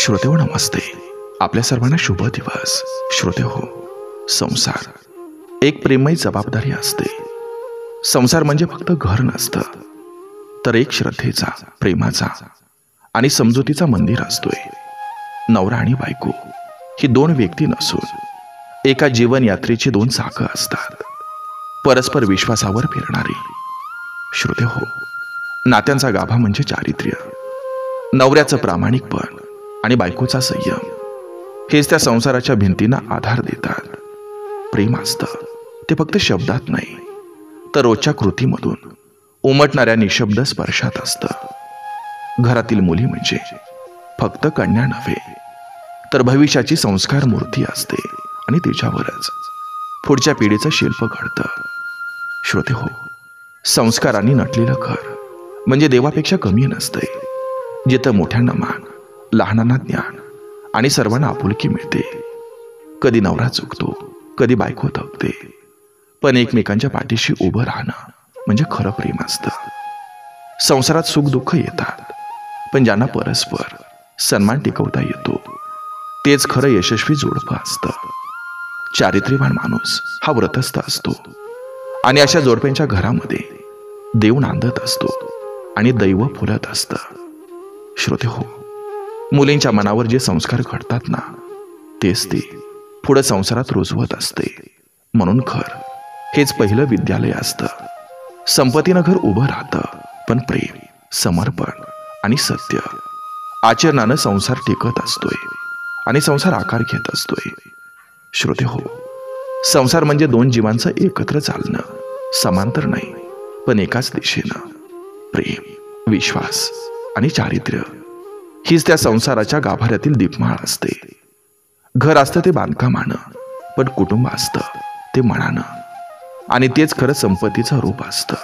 श्रोतेहो नमस्ते. आपल्या सर्वांना शुभ दिवस. श्रोतेहो, संसार एक प्रेममय जबाबदारी असते. संसार म्हणजे फक्त घर नसतं, तर एक श्रद्धेचा, प्रेमाचा आणि समजुतीचा मंदिर असतोय. नवरा आणि बायको ही दोन व्यक्ती नसून एका जीवन यात्रेची दोन चाकं असतात, परस्पर विश्वासावर फिरणारी. श्रोतेहो, नात्यांचा गाभा म्हणजे चारित्र्य. नवऱ्याचं प्रामाणिकपण आणि बायकोचा संयम हेच त्या संसाराच्या भिंतींना आधार देतात. प्रेम असतं ते फक्त शब्दात नाही, तर रोजच्या कृतीमधून उमटणाऱ्या निशब्द स्पर्शात असतं. घरातील मुली म्हणजे फक्त कन्या नव्हे, तर भविष्याची संस्कार मूर्ती असते आणि तिच्यावरच पुढच्या पिढीचं शिल्प घडतं. श्रोतेहो, संस्कारांनी नटलेलं घर म्हणजे देवापेक्षा कमी नसते, जिथं मोठ्यांना मान, लहानांना ज्ञान आणि सर्वांना आपुलकी मिळते. कधी नवरा चुकतो, कधी बायको थकते, पण एकमेकांच्या पाठीशी उभं राहणं म्हणजे खरं प्रेम असतं. संसारात सुख दुःख येतात, पण ज्यांना परस्पर सन्मान टिकवता येतो तेच खरं यशस्वी जोडपं असतं. चारित्र्यवान माणूस हा व्रतस्थ असतो आणि अशा जोडप्यांच्या घरामध्ये देव नांदत असतो आणि दैव फुलत असतं. श्रोतेहो, मुलींच्या मनावर जे संस्कार घडतात ना, तेच ते पुढे संसारात रुजवत असते. म्हणून घर हेच पहिलं विद्यालय असतं. संपत्तीनं घर उभं राहतं, पण प्रेम, समर्पण आणि सत्य आचरणानं संसार टिकत असतोय आणि संसार आकार घेत असतोय. श्रोतेहो, संसार म्हणजे दोन जीवांचं एकत्र चालणं, समांतर नाही पण एकाच दिशेनं. प्रेम, विश्वास आणि चारित्र्य हीच त्या संसाराच्या गाभाऱ्यातील दीपमाळ असते. घर असतं ते बांधकामानं, पण कुटुंब असतं ते मनानं, आणि तेच खरं संपत्तीचं रूप असतं.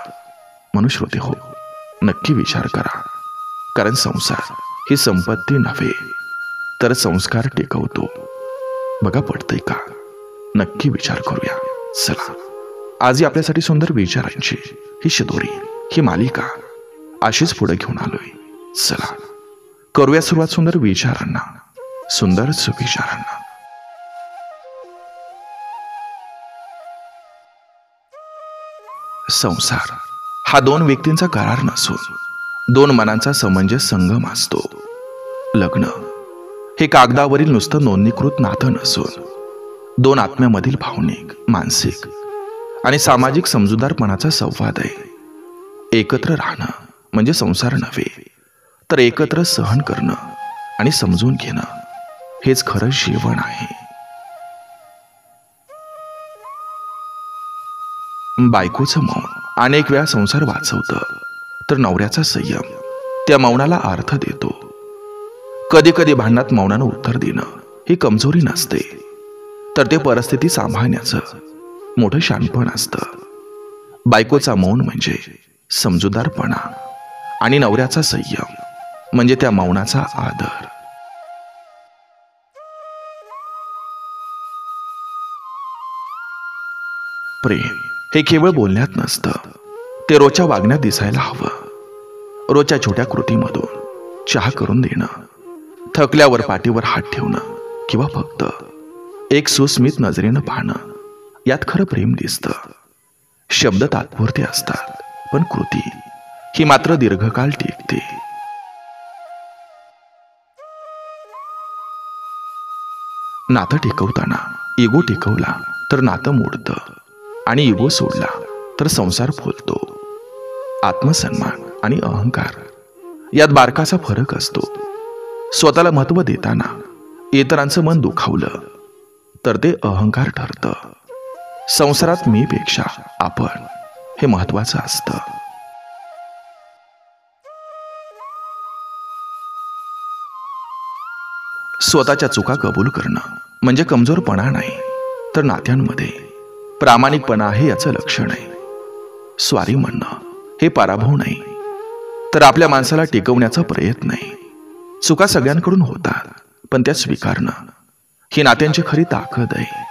म्हणून श्रोतेहो, नक्की विचार करा, कारण संसार ही संपत्ती नव्हे, तर संस्कार टिकवतो. बघा पडतंय का? नक्की विचार करूया. चला, आजही आपल्यासाठी सुंदर विचारांची ही शिदोरी, ही मालिका अशीच पुढे घेऊन आलोय. चला करूया सुरुवात सुंदर विचारांना, सुंदर सुविचारांना. संसार हा दोन व्यक्तींचा करार नसून दोन मनांचा समंजस संगम असतो. लग्न हे कागदावरील नुसतं नोंदणीकृत नातं नसून दोन आत्म्यामधील भावनिक, मानसिक आणि सामाजिक समजूतदारपणाचा संवाद आहे. एकत्र राहणं म्हणजे संसार नव्हे, तर एकत्र सहन करणं आणि समजून घेणं हेच खरं जीवन आहे. बायकोचं मौन अनेक वेळा संसार वाचवतं, तर नवऱ्याचा संयम त्या मौनाला अर्थ देतो. कधी कधी भांडणात मौनानं उत्तर देणं ही कमजोरी नसते, तर ते परिस्थिती सांभाळण्याचं मोठं शहाणपण असतं. बायकोचा मौन म्हणजे समजूतदारपणा आणि नवऱ्याचा संयम म्हणजे त्या मौनाचा आदर. प्रेम हे केवळ बोलण्यात नसतं, ते रोजच्या वागण्यात दिसायला हवं. रोजच्या छोट्या कृतीमधून चहा करून देणं, थकल्यावर पाठीवर हात ठेवणं किंवा फक्त एक सुस्मित नजरेनं पाहणं, यात खरं प्रेम दिसतं. शब्द तात्पुरते असतात, पण कृती ही मात्र दीर्घकाळ टिकते. नातं टिकवताना इगो टिकवला तर नातं मोडतं, आणि इगो सोडला तर संसार फुलतो. आत्मसन्मान आणि अहंकार यात बारकासा फरक असतो. स्वतःला महत्व देताना इतरांचं मन दुखावलं तर ते अहंकार ठरतं. संसारात मी पेक्षा आपण हे महत्वाचं असतं. स्वतःच्या चुका कबूल करणं म्हणजे कमजोरपणा नाही, तर नात्यांमध्ये प्रामाणिकपणा आहे याचं लक्षण आहे. स्वारी म्हणणं हे पराभव नाही, तर आपल्या माणसाला टिकवण्याचा प्रयत्न आहे. चुका सगळ्यांकडून होतात, पण त्या स्वीकारणं ही नात्यांची खरी ताकद आहे.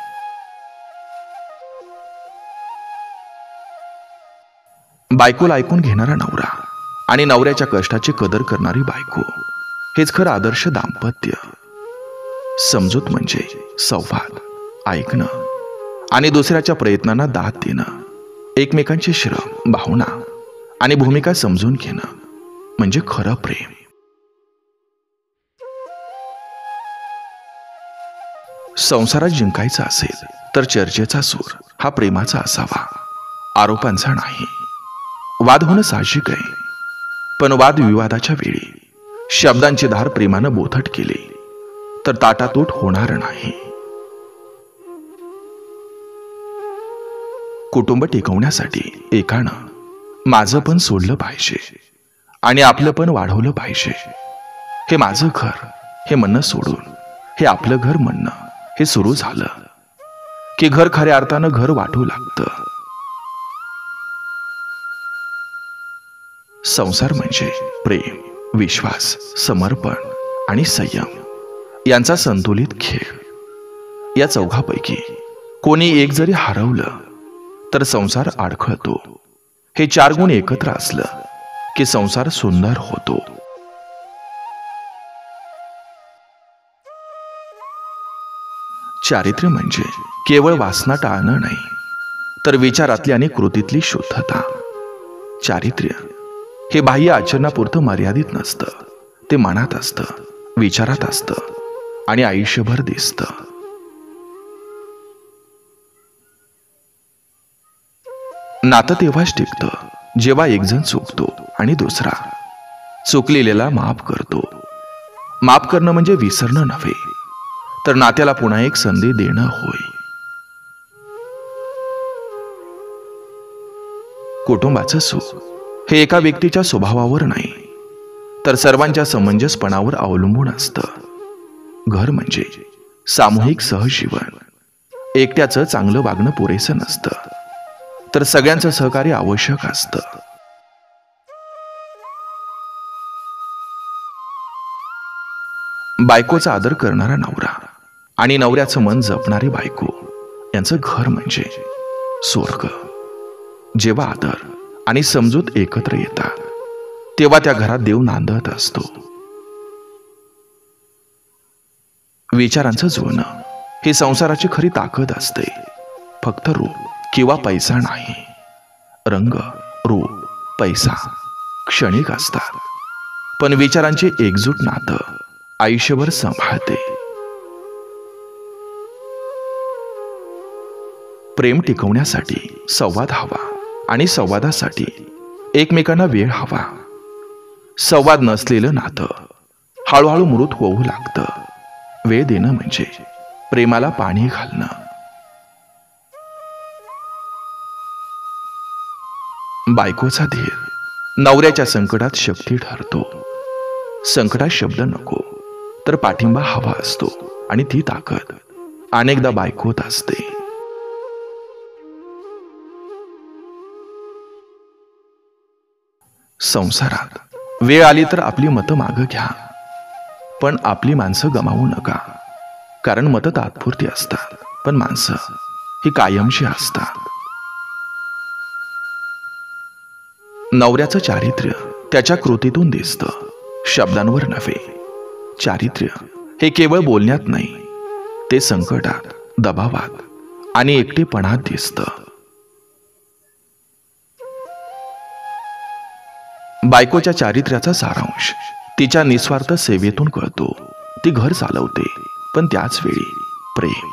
बायकोला ऐकून घेणारा नवरा आणि नवऱ्याच्या कष्टाची कदर करणारी बायको हेच खरं आदर्श दाम्पत्य. समजूत म्हणजे संवाद, ऐकणं आणि दुसऱ्याच्या प्रयत्नांना दाद देणं. एकमेकांचे श्रम, भावना आणि भूमिका समजून घेणं म्हणजे खरं प्रेम. संसारात जिंकायचा असेल तर चर्चेचा सूर हा प्रेमाचा असावा, आरोपांचा नाही. वाद होणं साहजिक आहे, पण वादविवादाच्या वेळी शब्दांची धार प्रेमानं बोथट केली तर ताटातूट होणार नाही. कुटुंब टिकवण्यासाठी एकानं माझं पण सोडलं पाहिजे आणि आपलं पण वाढवलं पाहिजे. हे माझं घर हे म्हणणं सोडून हे आपलं घर म्हणणं हे सुरू झालं की घर खऱ्या अर्थानं घर वाटू लागतं. संसार म्हणजे प्रेम, विश्वास, समर्पण आणि संयम यांचा संतुलित खेळ. या चौघापैकी कोणी एक जरी हरवलं तर संसार अडखळतो. हे 4 गुण एकत्र असलं की संसार सुंदर होतो. चारित्र्य म्हणजे केवळ वासना टाळणं नाही, तर विचारातली आणि कृतीतली शुद्धता. चारित्र्य हे बाह्य आचरणापुरतं मर्यादित नसतं. ते मनात असतं, विचारात असतं आणि आयुष्यभर दिसतं. नातं तेव्हाच टिकतं जेव्हा एक जण चुकतो आणि दुसरा चुकलेल्याला माफ करतो. माफ करणं म्हणजे विसरणं नव्हे, तर नात्याला पुन्हा एक संधी देणं होय. कुटुंबाचं सुख हे एका व्यक्तीच्या स्वभावावर नाही, तर सर्वांच्या समंजसपणावर अवलंबून असतं. घर म्हणजे सामूहिक सहजीवन. एकट्याचं चांगलं वागणं पुरेसं नसतं, तर सगळ्यांचं सहकार्य आवश्यक असतं. बायकोचा आदर करणारा नवरा आणि नवऱ्याचं मन जपणारी बायको यांचं घर म्हणजे स्वर्ग. जेव्हा आदर आणि समजूत एकत्र येतात तेव्हा त्या घरात देव नांदत असतो. विचारांचं जुळणं ही संसाराची खरी ताकद असते. फक्त रूप किंवा पैसा नाही. रंग, रूप, पैसा क्षणिक असतात, पण विचारांचे एकजूट नातं आयुष्यभर सांभाळते. प्रेम टिकवण्यासाठी संवाद हवा आणि संवादासाठी एकमेकांना वेळ हवा. संवाद नसलेलं नातं हळूहळू मृत होऊ लागतं. वेळ देणं म्हणजे प्रेमाला पाणी घालणं. बायकोचा धीर नवऱ्याच्या संकटात शक्ती ठरतो. संकटात शब्द नको, तर पाठिंबा हवा असतो आणि ती ताकद अनेकदा बायकोत असते. संसारात वेळ आली तर आपली मतं मागं घ्या, पण आपली माणसं गमावू नका. कारण मतं तात्पुरती असतात, पण माणसं ही कायमची असतात. नवऱ्याचं चारित्र्य त्याच्या कृतीतून दिसतं, शब्दांवर नव्हे. चारित्र्य हे केवळ बोलण्यात नाही, ते संकटात, दबावात आणि एकटेपणात दिसतं. बायकोच्या चारित्र्याचा सारांश तिच्या निस्वार्थ सेवेतून कळतो. ती घर चालवते, पण त्याच वेळी प्रेम,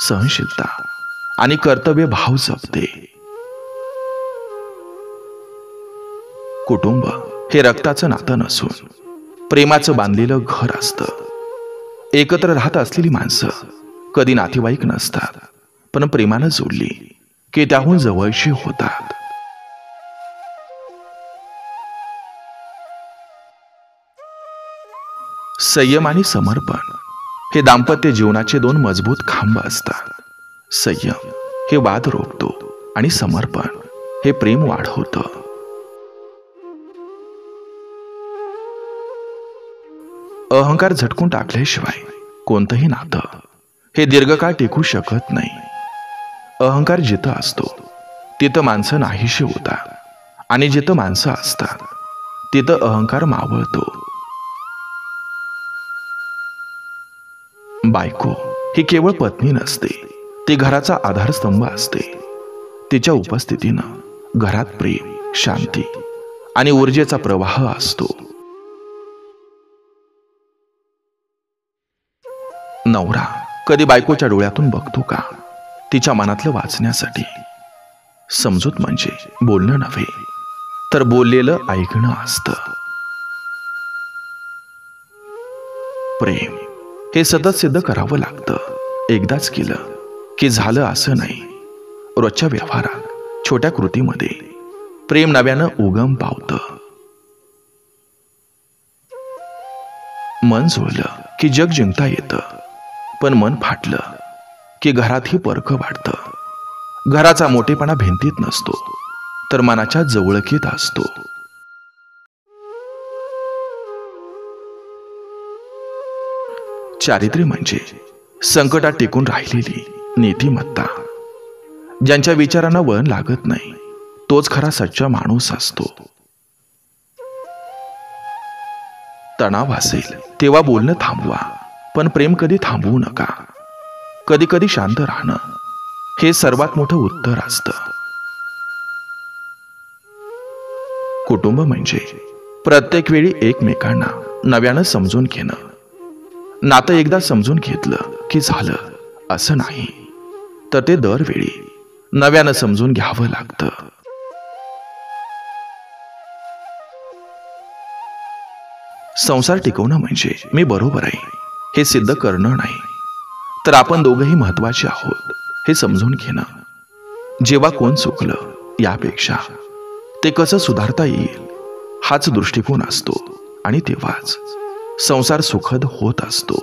सहनशीलता आणि कर्तव्य भाव जपते. कुटुंब हे रक्ताचं नातं नसून प्रेमाचं बांधलेलं घर असतं. एकत्र राहत असलेली माणसं कधी नातेवाईक नसतात, पण प्रेमानं जोडली की त्याहून जवळशी होतात. संयम आणि समर्पण हे दाम्पत्य जीवनाचे 2 मजबूत खांब असतात. संयम हे वाद रोखतो आणि समर्पण हे प्रेम वाढवतं. अहंकार झटकून टाकल्याशिवाय कोणतंही नातं हे दीर्घकाळ टिकू शकत नाही. अहंकार जिथं असतो तिथं माणसं नाहीशी होतात, आणि जिथं माणसं असतात तिथं अहंकार मावळतो. बायको ही केवळ पत्नी नसते, ती घराचा आधारस्तंभ असते. तिच्या उपस्थितीनं घरात प्रेम, शांती आणि ऊर्जेचा प्रवाह असतो. नवरा कधी बायकोच्या डोळ्यातून बघतो का, तिच्या मनातलं वाचण्यासाठी? समजूत म्हणजे बोलणं नव्हे, तर बोललेलं ऐकणं असतं. प्रेम हे सतत सिद्ध करावं लागतं. एकदाच केलं की झालं असं नाही. रोजच्या व्यवहारात, छोट्या कृतीमध्ये प्रेम नव्यानं उगम पावतं. मन जुळलं की जग जिंकता येतं, पण मन फाटलं की घरातही परक वाढतं. घराचा मोठेपणा भिंतीत नसतो, तर मनाच्या जवळकीत असतो. चारित्र्य म्हणजे संकटात टिकून राहिलेली नीतिमत्ता. ज्यांच्या विचारांना वळण लागत नाही, तोच खरा सच्चा माणूस असतो. तणाव असेल तेव्हा बोलणं थांबवा, पण प्रेम कधी थांबवू नका. कधी कधी शांत राहणं हे सर्वात मोठं उत्तर असतं. कुटुंब म्हणजे प्रत्येक वेळी एकमेकांना नव्यानं समजून घेणं. नातं एकदा समजून घेतलं की झालं असं नाही, तर ते दरवेळी नव्यानं समजून घ्यावं लागतं. संसार टिकवणं म्हणजे मी बरोबर आहे हे सिद्ध करणं नाही, तर आपण दोघंही महत्वाचे आहोत हे समजून घेणं. जेव्हा कोण चुकलं यापेक्षा ते कसं सुधारता येईल हाच दृष्टिकोन असतो, आणि तेव्हाच संसार सुखद होत असतो.